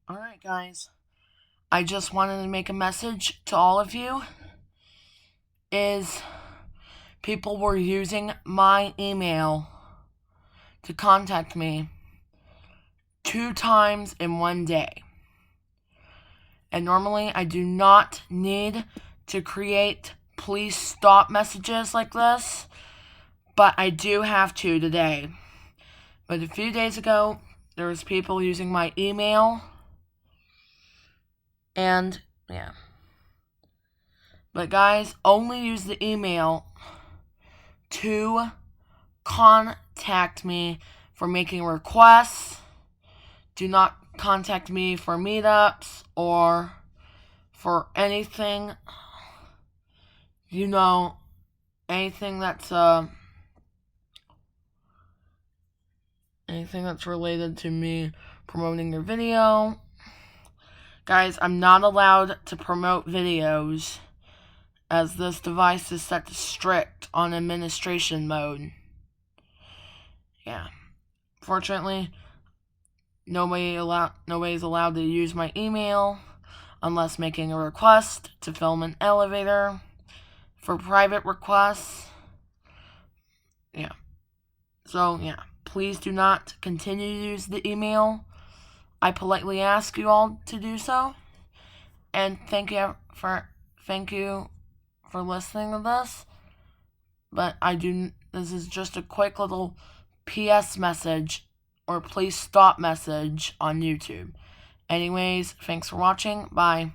Alright, guys. I just wanted to make a message to all of you. People were using my email to contact me 2 times in one day. And normally I do not need to create please stop messages like this, but I do have to today. But a few days ago, there was people using my email, and yeah. But guys, only use the email to contact me for making requests. Do not contact me for meetups or for anything, anything that's related to me promoting their video. Guys, I'm not allowed to promote videos as this device is set to strict on administration mode. Yeah. Fortunately, nobody's allowed to use my email unless making a request to film an elevator for private requests. Yeah. So, yeah. Please do not continue to use the email. I politely ask you all to do so. And thank you for listening to this. But this is just a quick little PS message or please stop message on YouTube. Anyways, thanks for watching. Bye.